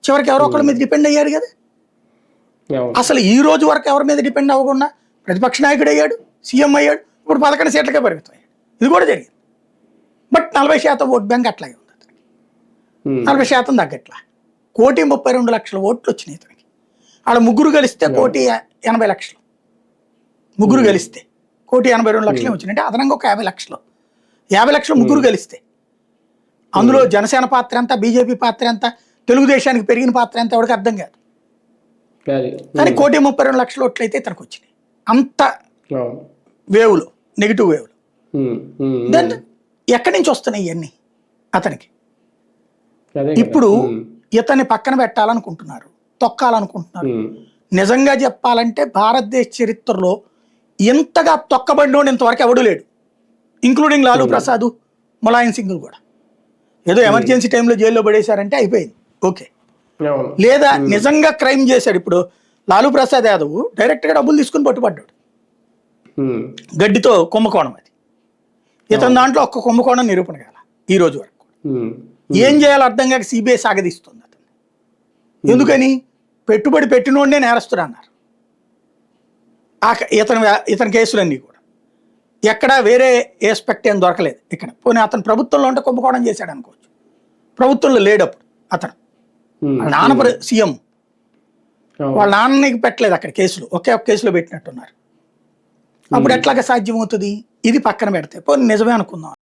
చివరికి ఎవరో ఒకళ్ళ మీద డిపెండ్ అయ్యాడు కదా. అవును. అసలు ఈ రోజు వరకు ఎవరి మీద డిపెండ్ అవ్వకుండా ప్రతిపక్ష నాయకుడు అయ్యాడు, సీఎం అయ్యాడు, ఇప్పుడు 11 సీట్లకే పరిమితం అయ్యాడు. ఇది కూడా జరిగింది. బట్ 40% ఓట్ బ్యాంక్ అట్లాగే ఉంది అతనికి. 40% తగ్గట్లా. 1,32,00,000 ఓట్లు వచ్చినాయి ఇతనికి. ఆడ ముగ్గురు కలిస్తే 1,80,00,000. ముగ్గురు కలిస్తే 1,82,00,000 వచ్చినాయి. అంటే అదనంగా ఒక 50,00,000. 50,00,000 ముగ్గురు కలిస్తే అందులో జనసేన పాత్ర ఎంత, బీజేపీ పాత్ర ఎంత, తెలుగుదేశానికి పెరిగిన పాత్ర ఎంత ఎవరికి అర్థం కాదు. కానీ 1,32,00,000 ఓట్లు అయితే ఇతనికి వచ్చినాయి. అంత వేవులు, నెగిటివ్ వేవులు. దెన్ ఎక్కడి నుంచి వస్తున్నాయి ఇవన్నీ అతనికి? ఇప్పుడు ఇతన్ని పక్కన పెట్టాలనుకుంటున్నారు, తొక్కాలనుకుంటున్నారు. నిజంగా చెప్పాలంటే భారతదేశ చరిత్రలో ఇంతగా తొక్కబడినోడు ఇంతవరకు ఎవడు లేడు, ఇంక్లూడింగ్ లాలూ ప్రసాద్, ములాయం సింగ్ కూడా. ఏదో ఎమర్జెన్సీ టైంలో జైల్లో పడేశారంటే అయిపోయింది, ఓకే. లేదా నిజంగా క్రైమ్ చేశాడు. ఇప్పుడు లాలూ ప్రసాద్ యాదవ్ డైరెక్ట్గా డబ్బులు తీసుకుని పట్టుబడ్డాడు, గడ్డితో కుంభకోణం. అది ఇతని దాంట్లో ఒక్క కుంభకోణం నిరూపణ కాల ఈ రోజు వరకు. ఏం చేయాలో అర్థం కాక సిబిఐ సాగదీస్తుంది అతను. ఎందుకని? పెట్టుబడి పెట్టినోడే నేరస్తుడు అన్నారు. ఇతని కేసులన్నీ కూడా ఎక్కడ వేరే ఏస్పెక్ట్ ఏం దొరకలేదు ఇక్కడ. పోనీ అతను ప్రభుత్వంలో ఉంటే కుంభకోణం చేశాడు అనుకోవచ్చు, ప్రభుత్వంలో లేడప్పుడు అతను. వాళ్ళ నాన్న సీఎం, వాళ్ళ నాన్నకి పెట్టలేదు అక్కడ కేసులు, ఒకే ఒక కేసులో పెట్టినట్టున్నారు. అప్పుడు ఎట్లాగా సాధ్యం అవుతుంది? ఇది పక్కన పెడితే పోనీ నిజమే అనుకుందాం.